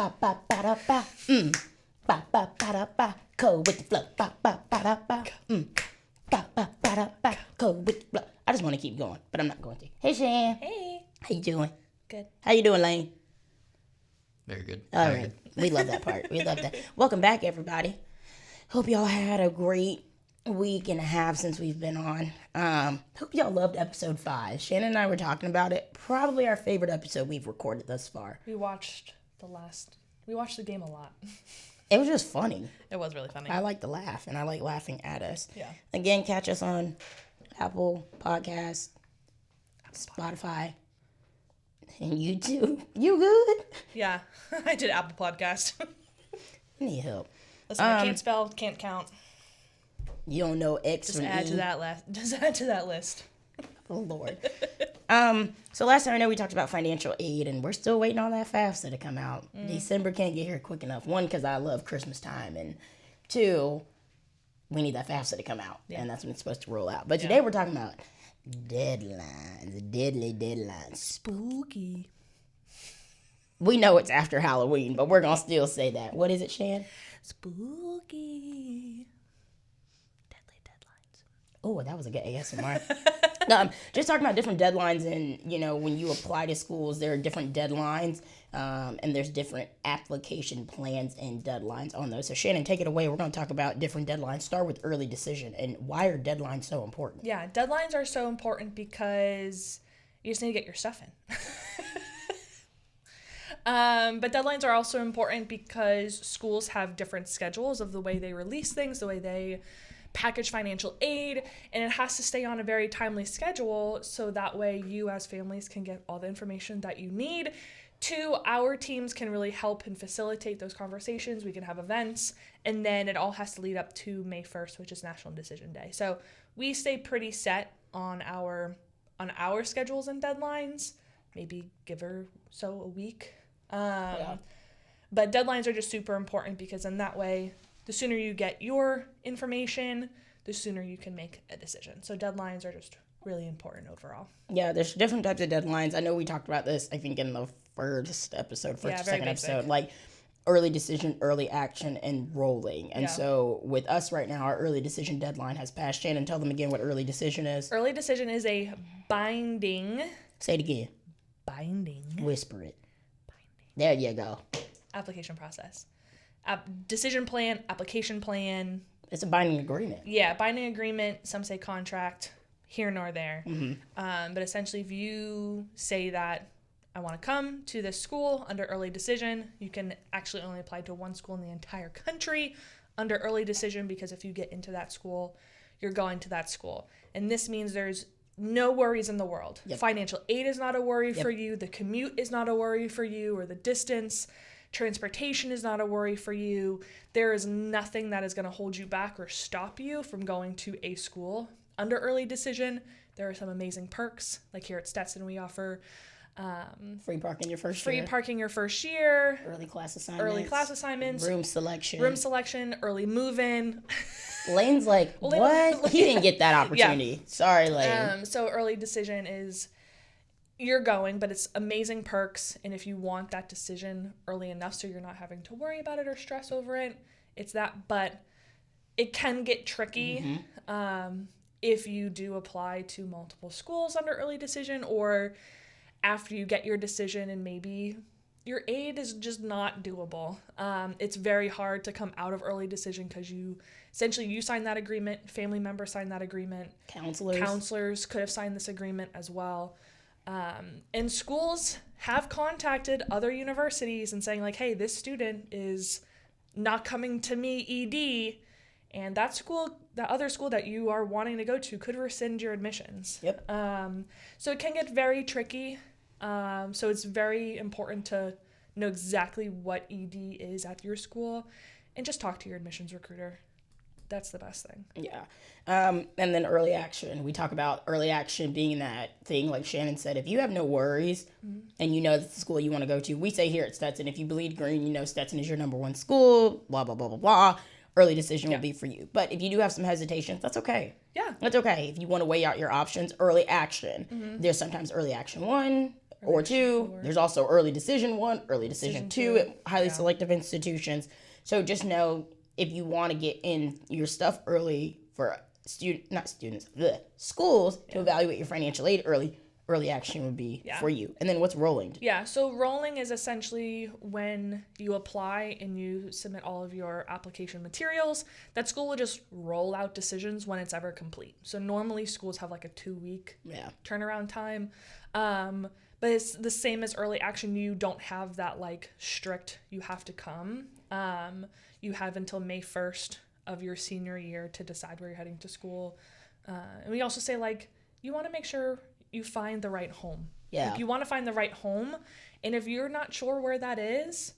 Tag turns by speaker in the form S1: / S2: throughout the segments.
S1: ba ba ba da ba. Ba ba ba da ba. Code with the flow. Ba ba ba da ba. Ba ba ba da ba. Code with the flow. I just want to keep going, but I'm not going to. Hey, Shan.
S2: Hey.
S1: How you doing?
S2: Good.
S1: How you doing, Lane?
S3: Very good.
S1: All
S3: Very
S1: right.
S3: good.
S1: We love that part. We love that. Welcome back, everybody. Hope y'all had a great week and a half since we've been on. Hope y'all loved episode 5. Shannon and I were talking about it. Probably our favorite episode we've recorded thus far.
S2: We watched the game a lot.
S1: It was just funny.
S2: It was really funny.
S1: I like to laugh, and I like laughing at us.
S2: Yeah.
S1: Again, catch us on Apple Podcasts, Spotify, and YouTube. You good?
S2: Yeah. I did Apple Podcast.
S1: Need help.
S2: Listen, I can't spell, can't count.
S1: You don't know X
S2: Just
S1: from
S2: add
S1: E.
S2: to that list.
S1: Oh, Lord. So last time I know we talked about financial aid, and we're still waiting on that FAFSA to come out. December can't get here quick enough. 1, because I love Christmas time, and 2, we need that FAFSA to come out, and that's when it's supposed to roll out. But today we're talking about deadlines, deadly deadlines.
S2: Spooky.
S1: We know it's after Halloween, but we're going to still say that. What is it, Shan?
S2: Spooky. Deadly deadlines.
S1: Oh, that was a good ASMR. No, I'm just talking about different deadlines, and when you apply to schools, there are different deadlines, and there's different application plans and deadlines on those. So Shannon, take it away. We're going to talk about different deadlines. Start with early decision, and why are deadlines so important?
S2: Yeah, deadlines are so important because you just need to get your stuff in. But deadlines are also important because schools have different schedules of the way they release things, the way they package financial aid, and it has to stay on a very timely schedule so that way you as families can get all the information that you need. 2, our teams can really help and facilitate those conversations. We can have events, and then it all has to lead up to May 1st, which is National Decision Day. So we stay pretty set on our schedules and deadlines, maybe give or so a week. But deadlines are just super important because in that way, the sooner you get your information, the sooner you can make a decision. So deadlines are just really important overall.
S1: Yeah, there's different types of deadlines. I know we talked about this, I think, in the first or second episode, like early decision, early action, and rolling. And so with us right now, our early decision deadline has passed. Shannon, tell them again what early decision is.
S2: Early decision is a binding.
S1: Say it again.
S2: Binding.
S1: Whisper it. There you go.
S2: Application process. Decision plan, application plan.
S1: It's a binding agreement.
S2: Yeah, binding agreement. Some say contract, here nor there. But essentially, if you say that I want to come to this school under early decision, you can actually only apply to one school in the entire country under early decision because if you get into that school, you're going to that school. And this means there's no worries in the world.
S1: Yep.
S2: Financial aid is not a worry for you. The commute is not a worry for you, or the distance. Transportation is not a worry for you. There is nothing that is going to hold you back or stop you from going to a school under early decision. There are some amazing perks. Like here at Stetson, we offer
S1: free parking your first
S2: free
S1: year.
S2: parking your first year.
S1: Early class assignments. Room selection.
S2: Early move-in.
S1: Lane's like, what? He didn't get that opportunity. Yeah. Sorry, Lane.
S2: So early decision is you're going, but it's amazing perks. And if you want that decision early enough so you're not having to worry about it or stress over it, it's that. But it can get tricky if you do apply to multiple schools under early decision, or after you get your decision and maybe your aid is just not doable. It's very hard to come out of early decision because you sign that agreement, family members sign that agreement. Counselors could have signed this agreement as well. And schools have contacted other universities and saying like, hey, this student is not coming to me ED, and that other school that you are wanting to go to could rescind your admissions.
S1: Yep.
S2: So it can get very tricky. So it's very important to know exactly what ED is at your school and just talk to your admissions recruiter. That's the best thing.
S1: Yeah. And then early action. We talk about early action being that thing, like Shannon said, if you have no worries and you know that's the school you want to go to, we say here at Stetson, if you bleed green, you know Stetson is your number one school, blah, blah, blah, blah, blah. Early decision will be for you. But if you do have some hesitations, that's okay.
S2: Yeah.
S1: That's okay. If you want to weigh out your options, early action. There's sometimes early action 1, or two. There's also early decision 1, early decision 2 at highly selective institutions. So just know if you want to get in your stuff early for schools to evaluate your financial aid early action would be for you. And then what's rolling?
S2: Yeah, so rolling is essentially when you apply and you submit all of your application materials, that school will just roll out decisions when it's ever complete. So normally schools have like a 2-week turnaround time. But it's the same as early action. You don't have that like strict, you have to come. You have until May 1st of your senior year to decide where you're heading to school. And we also say like, you want to make sure you find the right home.
S1: Yeah.
S2: Like, you want to find the right home. And if you're not sure where that is,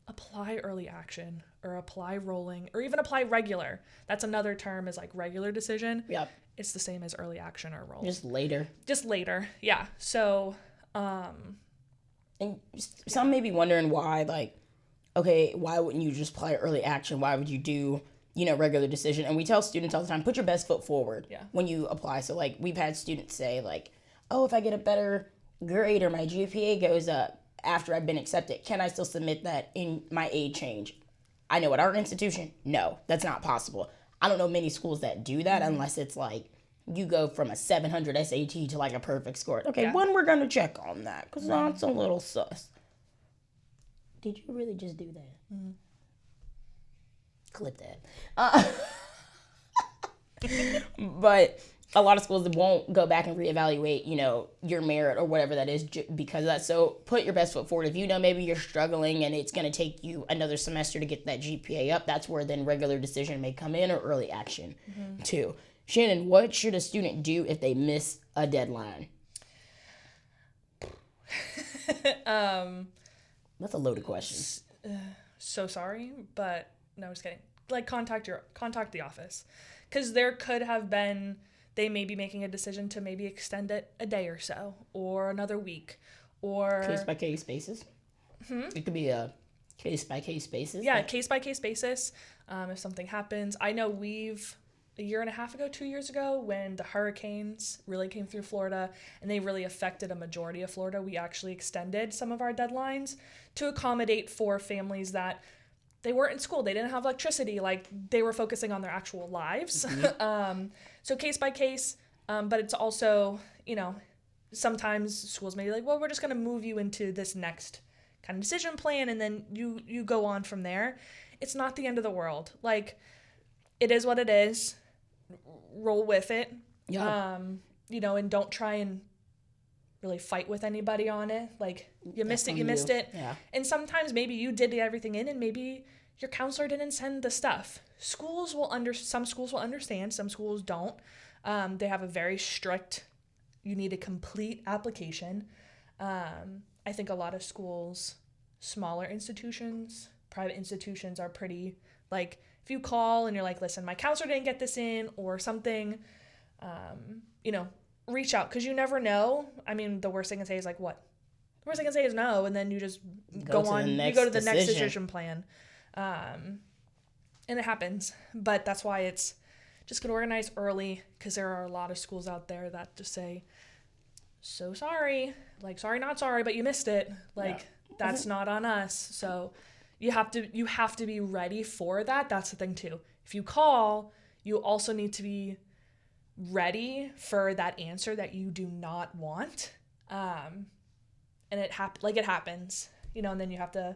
S2: apply early action or apply rolling or even apply regular. That's another term is like regular decision.
S1: Yep.
S2: It's the same as early action or roll.
S1: Just later.
S2: Yeah. So,
S1: and some may be wondering why, like, okay, why wouldn't you just apply early action? Why would you do, regular decision? And we tell students all the time, put your best foot forward when you apply. So, like, we've had students say, like, oh, if I get a better grade or my GPA goes up after I've been accepted, can I still submit that in my aid change? I know at our institution, no, that's not possible. I don't know many schools that do that unless it's like you go from a 700 SAT to like a perfect score. Okay, when we're going to check on that because that's a little sus. Did you really just do that? Clip that. But a lot of schools won't go back and reevaluate, your merit or whatever that is because of that. So put your best foot forward. If maybe you're struggling and it's going to take you another semester to get that GPA up, that's where then regular decision may come in or early action too. Shannon, what should a student do if they miss a deadline? That's a loaded question.
S2: So sorry, but no, just kidding. Like contact the office because there could have been. They may be making a decision to maybe extend it a day or so, or another week, or
S1: case-by-case basis. It could be a case-by-case basis.
S2: Yeah, case-by-case basis. If something happens, I know a year and a half ago, 2 years ago, when the hurricanes really came through Florida and they really affected a majority of Florida, we actually extended some of our deadlines to accommodate for families that they weren't in school. They didn't have electricity. Like, they were focusing on their actual lives. So case by case, but it's also, sometimes schools may be like, well, we're just going to move you into this next kind of decision plan, and then you go on from there. It's not the end of the world. Like, it is what it is. Roll with it. Yeah. And don't try and really fight with anybody on it. Like, you missed it.
S1: Yeah.
S2: And sometimes maybe you did everything in and maybe your counselor didn't send the stuff. Some schools will understand, some schools don't. They have a very strict, you need a complete application. I think a lot of schools, smaller institutions, private institutions are pretty, like, if you call and you're like, listen, my counselor didn't get this in or something, reach out because you never know. I mean, the worst thing I can say is like, what? The worst thing I can say is no, and then you just go on. You go to the next decision plan. And it happens. But that's why it's just get organized early because there are a lot of schools out there that just say, so sorry. Like, sorry, not sorry, but you missed it. Like, that's not on us. So you have to be ready for that. That's the thing too. If you call, you also need to be ready for that answer that you do not want. And it happens, and then you have to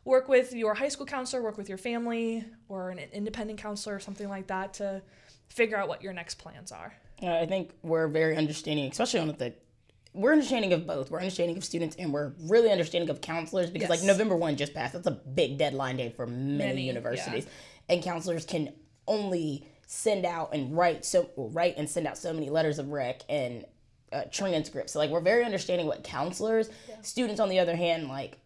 S2: work with your high school counselor, work with your family or an independent counselor or something like that to figure out what your next plans are.
S1: I think we're very understanding, especially we're understanding of both. We're understanding of students and we're really understanding of counselors because like November 1 just passed. That's a big deadline day for many universities. Yeah. And counselors can only send out and write and send out so many letters of rec and transcripts. So like we're very understanding what counselors, students on the other hand, like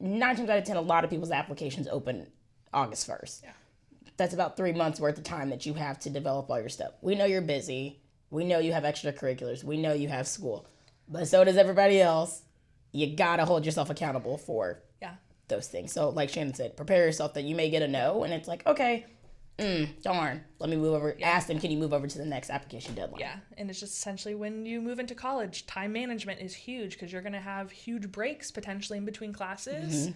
S1: 9 times out of 10, a lot of people's applications open August 1st. Yeah. That's about 3 months worth of time that you have to develop all your stuff. We know you're busy. We know you have extracurriculars. We know you have school. But so does everybody else. You got to hold yourself accountable for those things. So like Shannon said, prepare yourself that you may get a no. And it's like, okay, darn, let me move over. Ask them, can you move over to the next application deadline?
S2: Yeah, and it's just essentially when you move into college, time management is huge because you're going to have huge breaks potentially in between classes.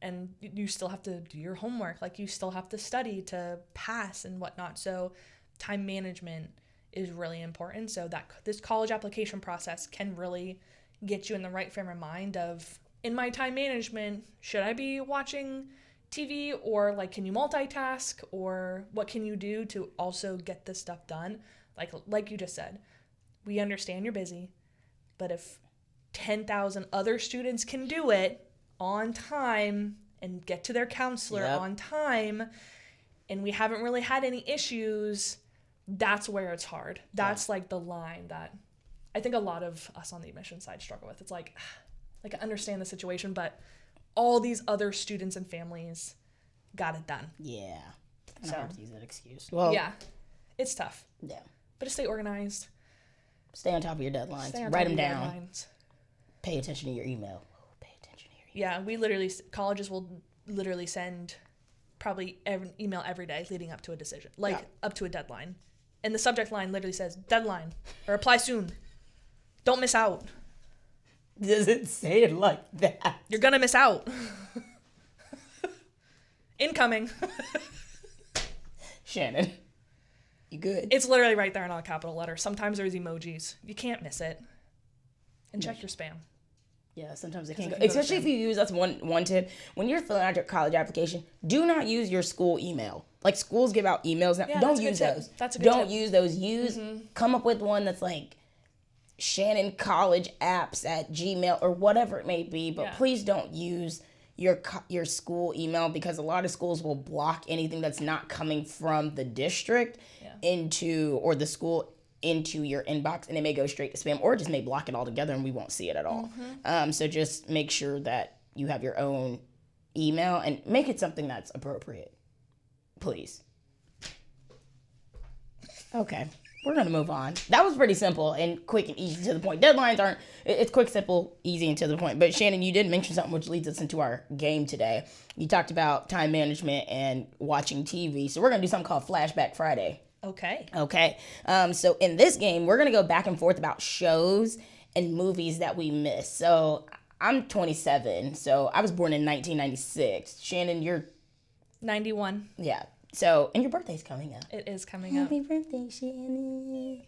S2: And you still have to do your homework. Like, you still have to study to pass and whatnot. So time management is really important. So that this college application process can really get you in the right frame of mind of, in my time management, should I be watching TV, or like, can you multitask, or what can you do to also get this stuff done? Like you just said, we understand you're busy, but if 10,000 other students can do it on time and get to their counselor on time, and we haven't really had any issues, that's where it's hard. That's like the line that I think a lot of us on the admissions side struggle with. It's like I understand the situation, but all these other students and families got it done.
S1: Yeah. It's
S2: So-
S1: hard to use that excuse. Well,
S2: Yeah, it's tough.
S1: yeah.
S2: But just stay organized.
S1: Stay on top of your deadlines.
S2: Stay on
S1: Write
S2: top
S1: them
S2: of your
S1: down.
S2: deadlines.
S1: Pay attention to your email. Pay attention to your email.
S2: Yeah, colleges will literally send probably email every day leading up to a decision, up to a deadline. And the subject line literally says, deadline, or apply soon. Don't miss out.
S1: Does it say it like that?
S2: You're going to miss out. Incoming.
S1: Shannon, you good?
S2: It's literally right there in all capital letters. Sometimes there's emojis. You can't miss it. And check your spam.
S1: Yeah, sometimes it
S2: it
S1: can go.
S2: can go
S1: Especially if you use, that's one tip. When you're filling out your college application, do not use your school email. Like, schools give out emails now.
S2: Yeah,
S1: Don't
S2: that's a good
S1: use
S2: tip.
S1: those.
S2: That's a good
S1: Don't
S2: tip.
S1: use those. Come up with one that's like Shannon College Apps at Gmail or whatever it may be. But
S2: Yeah.
S1: please don't use your school email, because a lot of schools will block anything that's not coming from the district or the school into your inbox, and it may go straight to spam, or just may block it altogether and we won't see it at all. So just make sure that you have your own email and make it something that's appropriate, please. Okay, we're gonna move on. That was pretty simple and quick and easy to the point. Deadlines aren't, it's quick, simple, easy, and to the point. But Shannon, you did mention something which leads us into our game today. You talked about time management and watching TV. So we're gonna do something called Flashback Friday.
S2: Okay.
S1: Okay. So in this game, we're going to go back and forth about shows and movies that we missed. So I'm 27. So I was born in 1996. Shannon, you're,
S2: 91.
S1: yeah. So, and your birthday's coming up.
S2: It is coming up.
S1: Happy birthday, Shannon.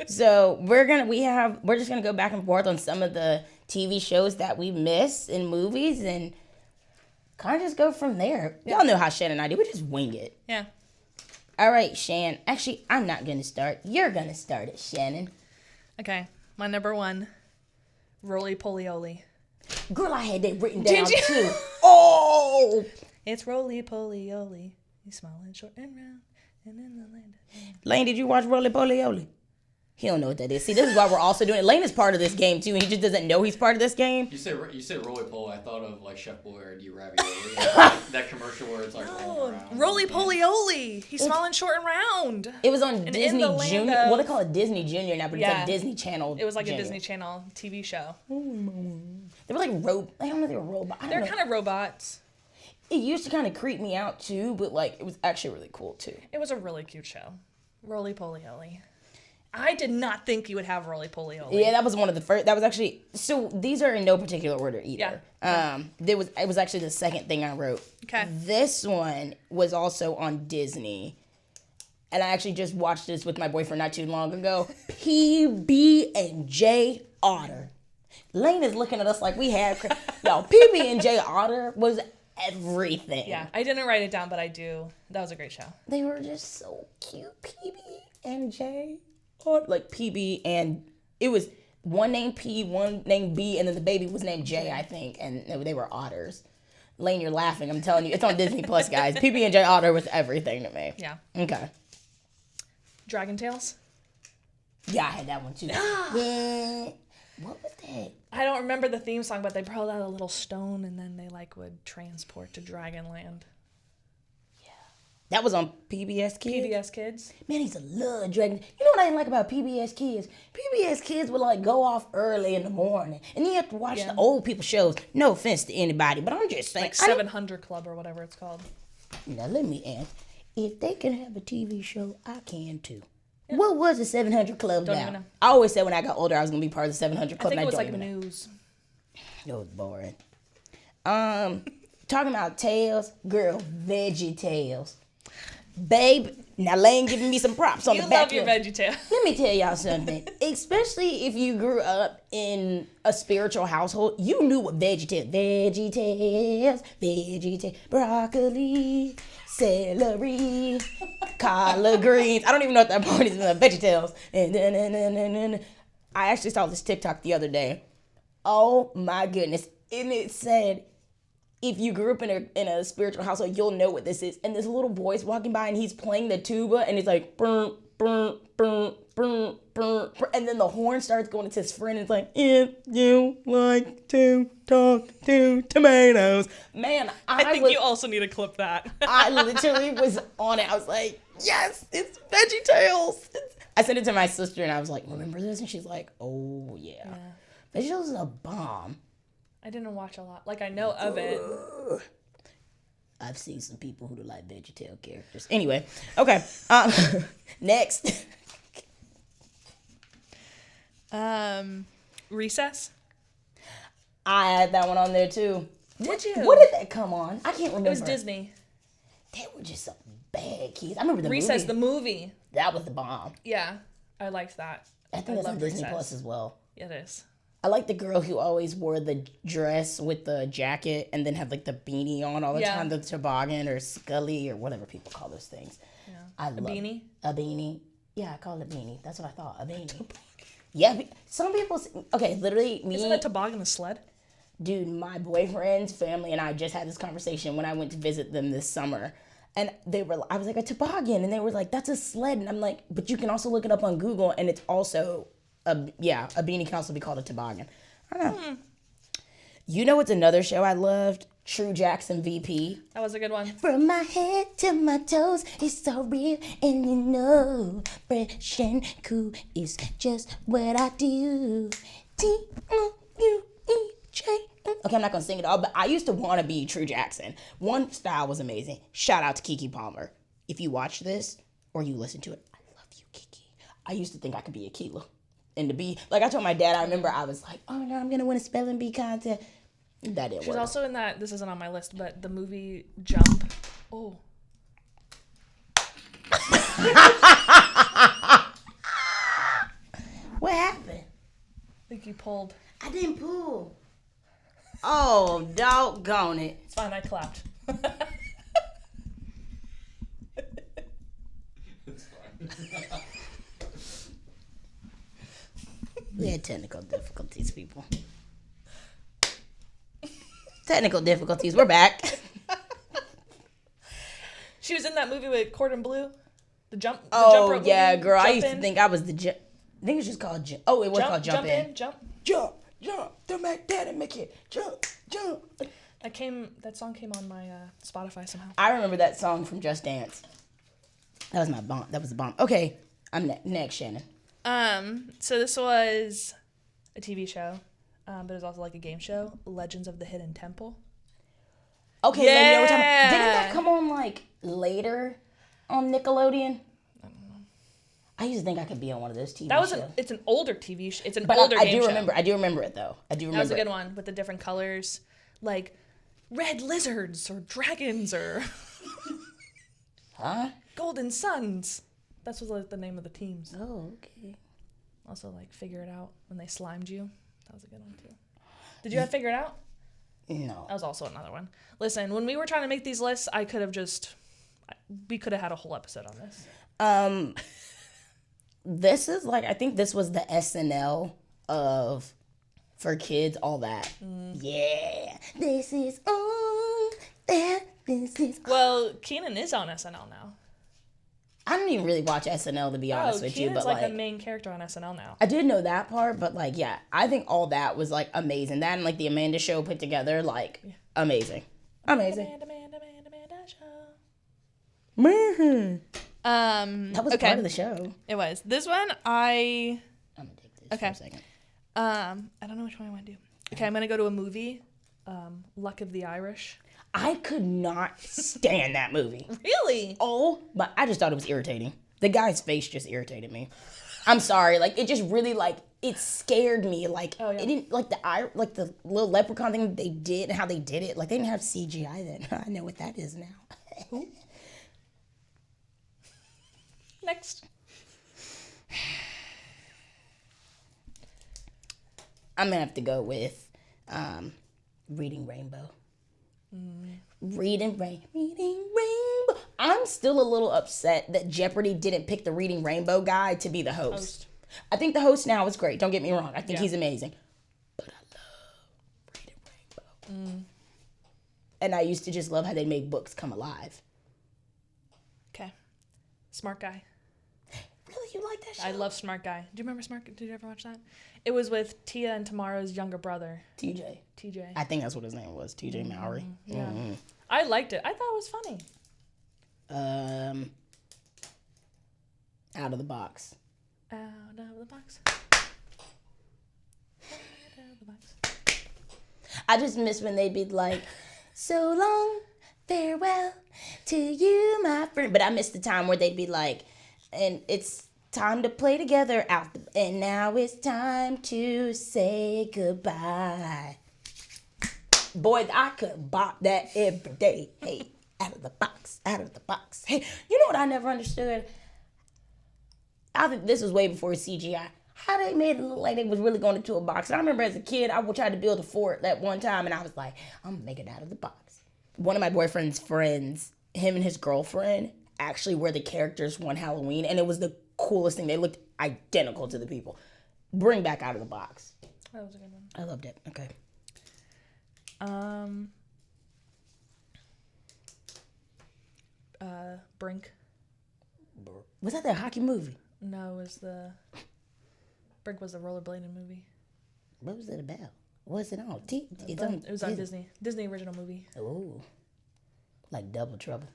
S1: So we're just going to go back and forth on some of the TV shows that we missed in movies and kind of just go from there. Y'all know how Shannon and I do. We just wing it.
S2: Yeah.
S1: All right, Shan. Actually, I'm not going to start. You're going to start it, Shannon.
S2: Okay. My number one, Roly Polioli.
S1: Girl, I had that written down,
S2: Did you?
S1: too. Oh!
S2: It's Roly Polioli. He's small and short and round. And in the land.
S1: Lane, did you watch Roly Poly Oly? He don't know what that is. See, this is why we're also doing it. Lane is part of this game, too, and he just doesn't know he's part of this game.
S3: You said roly poly. I thought of like Chef Boyardee ravioli. That commercial where it's like rolling around.
S2: Roly Polioli. He's small and short and round.
S1: It was on
S2: in
S1: Disney
S2: the land
S1: Junior.
S2: of-
S1: What they call it, Disney Junior now, but it's
S2: Yeah.
S1: like Disney Channel.
S2: It was like
S1: Junior.
S2: a Disney Channel TV show.
S1: They were like I don't know if they were robots. I don't
S2: They're
S1: know.
S2: kind of robots.
S1: It used to kind of creep me out, too, but like it was actually really cool, too.
S2: It was a really cute show. Roly Polioli. I did not think you would have Roly Polioli.
S1: Yeah, that was one of the first. That was actually, so these are in no particular order either. It was actually the second thing I wrote.
S2: Okay.
S1: This one was also on Disney, and I actually just watched this with my boyfriend not too long ago. PB&J Otter. Lane is looking at us like we had. Yo, PB&J Otter was everything.
S2: Yeah, I didn't write it down, but I do. That was a great show.
S1: They were just so cute. PB&J Otter. Like PB, and it was one named P, one named B, and then the baby was named J, I think, and they were otters. Lane, you're laughing. I'm telling you, it's on Disney Plus, guys. PB&J Otter was everything to me.
S2: Yeah.
S1: Okay.
S2: Dragon Tales?
S1: Yeah, I had that one too. Yeah. What was that?
S2: I don't remember the theme song, but they pulled out a little stone and then they would transport to Dragonland.
S1: That was on PBS Kids.
S2: PBS Kids.
S1: Man, I used to love Dragon. You know what I didn't like about PBS Kids? PBS Kids would like go off early in the morning, and then you have to watch the old people shows. No offense to anybody, but I'm just saying.
S2: Like 700 Club or whatever it's called.
S1: Now let me ask. If they can have a TV show, I can too. Yeah. What was the 700 Club
S2: Don't
S1: now?
S2: even know.
S1: I always said when I got older I was gonna be part of the 700
S2: I
S1: Club.
S2: think
S1: and
S2: it was
S1: don't
S2: like
S1: even know.
S2: news.
S1: It was boring. Talking about tails, girl, Veggie Tales. Babe, now Lane giving me some props on
S2: You
S1: the back.
S2: love your
S1: end.
S2: VeggieTale.
S1: Let me tell y'all something. Especially if you grew up in a spiritual household, you knew what Veggie Tales, broccoli, celery, collard greens. I don't even know what that part is. Veggie Tales. And I actually saw this TikTok the other day. Oh my goodness. And it said, if you grew up in a spiritual household, you'll know what this is. And this little boy's walking by and he's playing the tuba and he's like, burn, burn, burn, burn, burn. And then the horn starts going to his friend and it's like, if you like to talk to tomatoes. Man,
S2: I think you also need to clip that.
S1: I literally was on it. I was like, yes, it's Veggie Tales. I sent it to my sister and I was like, remember this? And she's like, oh yeah. Veggie Tales is a bomb.
S2: I didn't watch a lot. Like, I know of it.
S1: I've seen some people who like VeggieTale characters. Anyway, okay. Next.
S2: Recess?
S1: I had that one on there too.
S2: Did you?
S1: What did that come on? I can't remember.
S2: It was Disney.
S1: They were just some bad kids. I remember the
S2: Recess,
S1: movie.
S2: the movie.
S1: That was the bomb.
S2: Yeah, I liked that.
S1: I think that's on
S2: love
S1: Disney
S2: Recess.
S1: Plus as well.
S2: It is.
S1: I like the girl who always wore the dress with the jacket and then had like the beanie on all the time, the toboggan or scully or whatever people call those things.
S2: Yeah.
S1: I love
S2: beanie?
S1: A beanie. Yeah, I call it a beanie. That's what I thought. A beanie. Yeah, some people. Okay, literally me.
S2: Isn't a toboggan a sled?
S1: Dude, my boyfriend's family and I just had this conversation when I went to visit them this summer. And I was like, a toboggan. And they were like, that's a sled. And I'm like, but you can also look it up on Google and it's also, a beanie can also be called a toboggan. I don't know. You know what's another show I loved? True Jackson VP.
S2: That was a good one.
S1: From my head to my toes, it's so real. And you know, fresh and cool is just what I do. T-O-U-E-J. Okay, I'm not gonna sing it all, but I used to want to be True Jackson. One style was amazing. Shout out to Keke Palmer. If you watch this or you listen to it, I love you, Keke. I used to think I could be Akila. And to be, like I told my dad, I remember I was like, oh no, I'm gonna win a spelling bee contest. That didn't
S2: She's
S1: work.
S2: also in that, this isn't on my list, but the movie Jump. Oh.
S1: What happened?
S2: I think you pulled.
S1: I didn't pull. Oh, doggone it.
S2: It's fine, I clapped.
S3: It's fine.
S1: We had technical difficulties, people. Technical difficulties. We're back.
S2: She was in that movie with Cordon Bleu. The jump. The
S1: Oh,
S2: jump rope
S1: yeah,
S2: movie,
S1: girl. I
S2: Jump
S1: used to
S2: In.
S1: think I was the jump. I think it's just called jump. Oh, it was called Jump In.
S2: Jump.
S1: Jump. Don't make daddy make it. Jump.
S2: That song came on my Spotify somehow.
S1: I remember that song from Just Dance. That was my bomb. That was a bomb. Okay, I'm next, Shannon.
S2: So this was a TV show, but it was also like a game show, Legends of the Hidden Temple.
S1: Okay, maybe you know what I'm talking
S2: Yeah.
S1: about. Didn't that come on like later on Nickelodeon?
S2: I don't know.
S1: I used to think I could be on one of those TV
S2: That was
S1: shows.
S2: it's an older TV show. It's an
S1: But
S2: older
S1: I
S2: game
S1: do
S2: show.
S1: remember. I do remember it though. I do remember.
S2: That was a
S1: it.
S2: good one with the different colors, like red lizards or dragons or
S1: Huh?
S2: golden suns. That was like the name of the teams.
S1: Oh, okay.
S2: Also, like Figure It Out when they slimed you. That was a good one too. Did you have Figure It Out?
S1: No.
S2: That was also another one. Listen, when we were trying to make these lists, we could have had a whole episode on this.
S1: This is like, I think this was the SNL of for kids, all that. Yeah. This is all that. This is.
S2: Well, Keenan is on SNL now.
S1: I don't even really watch SNL to be honest with you,
S2: Keenan's
S1: but
S2: like
S1: like
S2: a main character on SNL now.
S1: I did know that part, but like yeah, I think all that was like amazing. That and like the Amanda Show put together, like amazing. Amazing.
S2: Amanda show.
S1: Man.
S2: That
S1: was
S2: okay.
S1: part of the show.
S2: It was. This one,
S1: I'm gonna take this for
S2: Okay.
S1: a second.
S2: I don't know which one I want to do. Okay, I'm gonna go to a movie, Luck of the Irish.
S1: I could not stand that movie.
S2: Really?
S1: Oh, but I just thought it was irritating. The guy's face just irritated me. I'm sorry, like it just really like it scared me. Like
S2: yeah.
S1: it didn't like the little leprechaun thing they did and how they did it. Like they didn't have CGI then. I know what that is now.
S2: Next.
S1: I'm gonna have to go with Reading Rainbow. Reading Rainbow. I'm still a little upset that Jeopardy didn't pick the Reading Rainbow guy to be the host. I think the host now is great. Don't get me wrong. I think he's amazing. But I love Reading Rainbow. And I used to just love how they made books come alive.
S2: Okay. Smart Guy.
S1: Really? You like that show?
S2: I love Smart Guy. Do you remember Smart Guy? Did you ever watch that? It was with Tia and Tamara's younger brother,
S1: TJ.
S2: TJ.
S1: I think that's what his name was. TJ Mowry.
S2: Yeah. I liked it. I thought it was funny.
S1: Out of the box.
S2: Out of the box. Out of the box.
S1: I just miss when they'd be like, so long, farewell to you, my friend. But I miss the time where they'd be like, and it's time to play together and now it's time to say goodbye. Boy, I could bop that every day. Hey, out of the box, out of the box. Hey, you know what I never understood? I think this was way before CGI. How they made it look like they was really going into a box. And I remember as a kid, I tried to build a fort that one time, and I was like, I'm gonna make it out of the box. One of my boyfriend's friends, him and his girlfriend, actually were the characters one Halloween, and it was the coolest thing. They looked identical to the people. Bring back Out of the Box.
S2: That was a good one.
S1: I loved it. Okay.
S2: Brink.
S1: Was that that hockey movie?
S2: No, it was Brink was the rollerblading movie.
S1: What was it about? What's it on?
S2: It was on Disney. Disney original movie.
S1: Oh, like Double Trouble.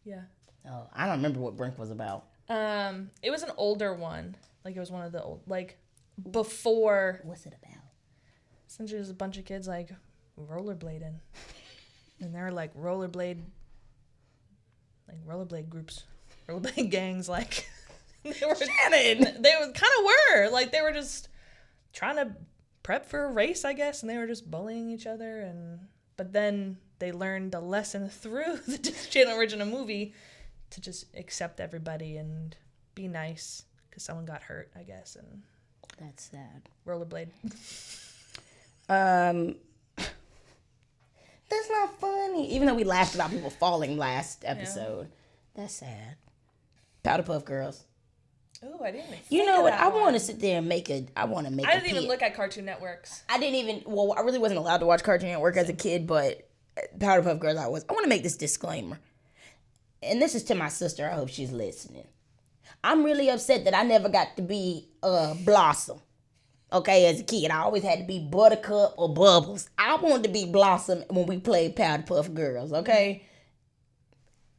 S2: Yeah.
S1: Oh, I don't remember what Brink was about.
S2: It was an older one. Like it was one of the old, like before.
S1: What's it about?
S2: Essentially, it was a bunch of kids like rollerblading, and they were like rollerblade groups, rollerblade gangs. Like they were
S1: Shannon!
S2: They kind of were like they were just trying to prep for a race, I guess, and they were just bullying each other. But then they learned a lesson through the Disney Channel original movie to just accept everybody and be nice because someone got hurt, I guess, and
S1: That's sad.
S2: rollerblade.
S1: That's not funny. Even though we laughed about people falling last episode. That's sad. Powder Puff Girls.
S2: Oh, I didn't even
S1: You
S2: think
S1: know
S2: of
S1: what?
S2: that
S1: I
S2: one.
S1: want to sit there and make a. I
S2: I didn't even look at Cartoon Networks.
S1: I really wasn't allowed to watch Cartoon Network as a kid, but Powder Puff Girls I was. I want to make this disclaimer. And this is to my sister. I hope she's listening. I'm really upset that I never got to be Blossom. Okay, as a kid, I always had to be Buttercup or Bubbles. I wanted to be Blossom when we played Powder Puff Girls, okay?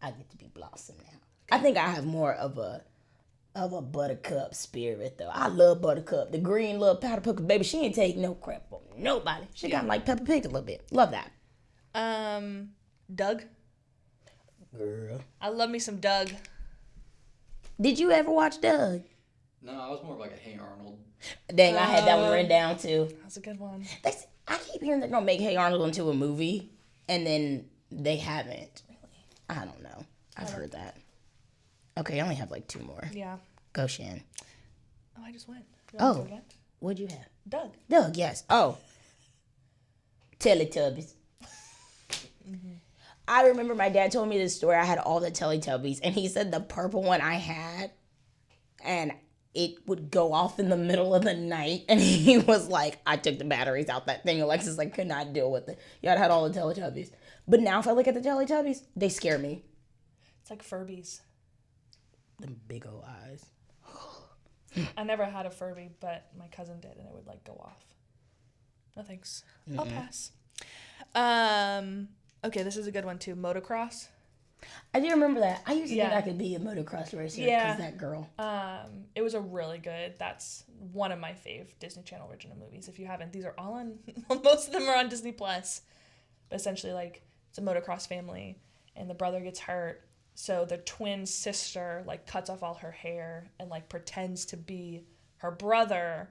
S1: I get to be Blossom now. I think I have more of a Buttercup spirit, though. I love Buttercup. The green little Powder Puff, baby, she ain't take no crap from nobody. She kind of like Peppa Pig a little bit. Love that.
S2: Doug.
S1: Girl.
S2: I love me some Doug.
S1: Did you ever watch Doug?
S3: No, I was more of like a Hey Arnold.
S1: Dang, I had that one written down, too.
S2: That's a good one.
S1: I keep hearing they're going to make Hey Arnold into a movie, and then they haven't. I don't know. I've heard that. Okay, I only have like 2 more.
S2: Yeah.
S1: Go, Shan.
S2: Oh, I just went.
S1: Oh, what'd you have?
S2: Doug.
S1: Doug, yes. Oh. Teletubbies. I remember my dad told me this story. I had all the Teletubbies, and he said the purple one I had, and it would go off in the middle of the night, and he was like, I took the batteries out that thing. Alexis like could not deal with it. Yeah, I had all the Teletubbies. But now if I look at the Teletubbies, they scare me.
S2: It's like Furbies.
S1: Them big old eyes.
S2: I never had a Furby, but my cousin did, and it would like go off. No thanks. I'll pass. Okay, this is a good one too. Motocross.
S1: I do remember that. I used to think
S2: Yeah.
S1: I could be a motocross racer
S2: Yeah.
S1: because that girl.
S2: It was a really good. That's one of my fave Disney Channel original movies. If you haven't, these are all on. Most of them are on Disney Plus. But essentially, like, it's a motocross family, and the brother gets hurt, so the twin sister like cuts off all her hair and like pretends to be her brother.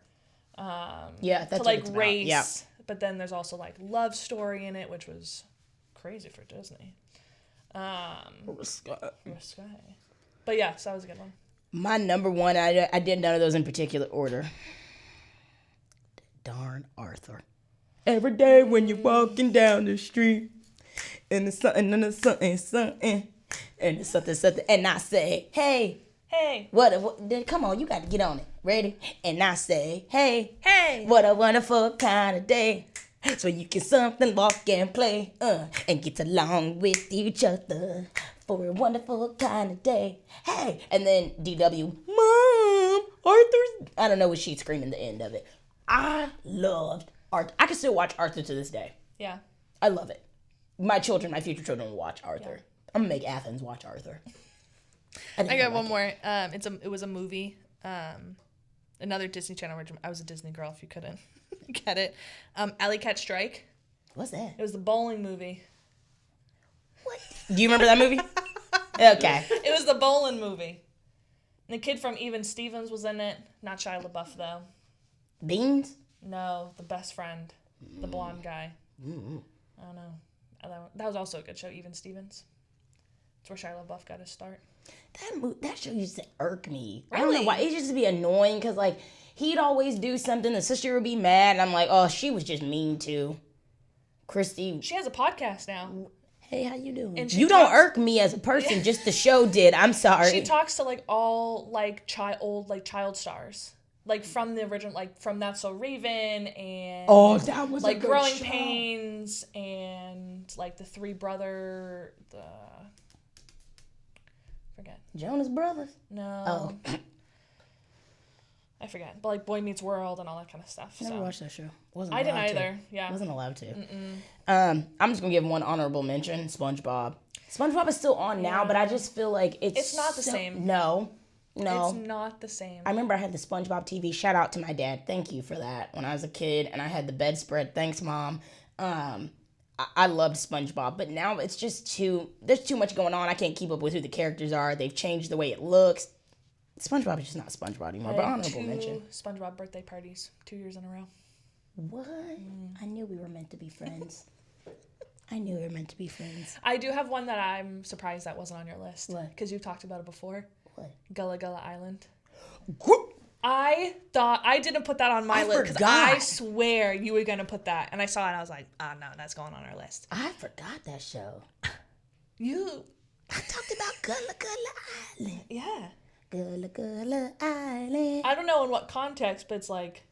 S1: Yeah, that's
S2: to
S1: what
S2: like
S1: it's about.
S2: race.
S1: Yeah.
S2: But then there's also like love story in it, which was crazy for Disney. Sky. But yeah, so that was a good one.
S1: My number one, I did none of those in particular order. Darn Arthur. Every day when you're walking down the street, and it's something, and it's something, something, and it's something, something, and I say, hey,
S2: Hey,
S1: then come on, you got to get on it. Ready? And I say, hey,
S2: hey.
S1: what a wonderful kind of day. So you can something, walk and play, and get along with each other for a wonderful kind of day. Hey, and then DW, Mom, Arthur's. I don't know what she's screaming the end of it. I loved Arthur. I can still watch Arthur to this day.
S2: Yeah.
S1: I love it. My children, my future children will watch Arthur. I'm gonna make Athens watch Arthur.
S2: I got one more. It was a movie. Another Disney Channel original. I was a Disney girl if you couldn't get it. Alley Cat Strike.
S1: What's that?
S2: It was the bowling movie.
S1: What? Do you remember that movie? Okay.
S2: It was the bowling movie. And the kid from Even Stevens was in it. Not Shia LaBeouf though.
S1: Beans?
S2: No, the best friend, the blonde guy. I don't know. That was also a good show. Even Stevens. It's where Shia LaBeouf got his start.
S1: That show used to irk me. I don't know
S2: Really?
S1: why. It used to be annoying because, like, he'd always do something. The sister would be mad. And I'm like, oh, she was just mean too. Christy,
S2: She has a podcast now.
S1: hey, how you doing?
S2: And she
S1: You don't
S2: talks-
S1: irk me as a person. Just the show did. I'm sorry.
S2: She talks to like all like child stars, like from the original, like from That's So Raven and
S1: oh, that was
S2: like
S1: a good
S2: Growing
S1: show.
S2: Pains and like the three brother forget.
S1: Jonas Brothers.
S2: No.
S1: Oh,
S2: I forget. But like Boy Meets World and all that kind of stuff.
S1: never
S2: So
S1: watched that show. Wasn't
S2: I didn't
S1: allowed to.
S2: either. Yeah.
S1: Wasn't allowed to. I'm just gonna give one honorable mention: SpongeBob. SpongeBob is still on now, but I just feel like
S2: It's not the same.
S1: No.
S2: It's not the same.
S1: I remember I had the SpongeBob TV. Shout out to my dad. Thank you for that. When I was a kid, and I had the bedspread. Thanks, Mom. I loved SpongeBob, but now it's just there's too much going on. I can't keep up with who the characters are. They've changed the way it looks. SpongeBob is just not SpongeBob anymore. But
S2: I had
S1: honorable mention.
S2: SpongeBob birthday parties 2 years in a row.
S1: What? I knew we were meant to be friends. I knew we were meant to be friends.
S2: I do have one that I'm surprised that wasn't on your list.
S1: What?
S2: Because you've talked about it before.
S1: What?
S2: Gullah Gullah Island.
S1: Gro-
S2: I thought I didn't put that on my
S1: I
S2: list because
S1: forgot.
S2: I swear you were gonna put that, and I saw it and I was like, oh no, that's going on our list.
S1: I forgot that show.
S2: You,
S1: I talked about Gullah Gullah Island.
S2: yeah.
S1: Gullah Gullah Island.
S2: I don't know in what context, but it's like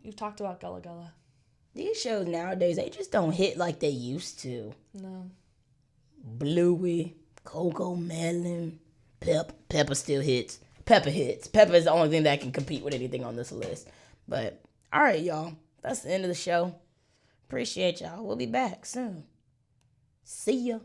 S2: you've talked about Gullah Gullah.
S1: These shows nowadays, they just don't hit like they used to.
S2: No.
S1: Bluey, Coco Melon, Pepper still hits. Pepper hits. Pepper is the only thing that can compete with anything on this list. But, all right, y'all. That's the end of the show. Appreciate y'all. We'll be back soon. See ya.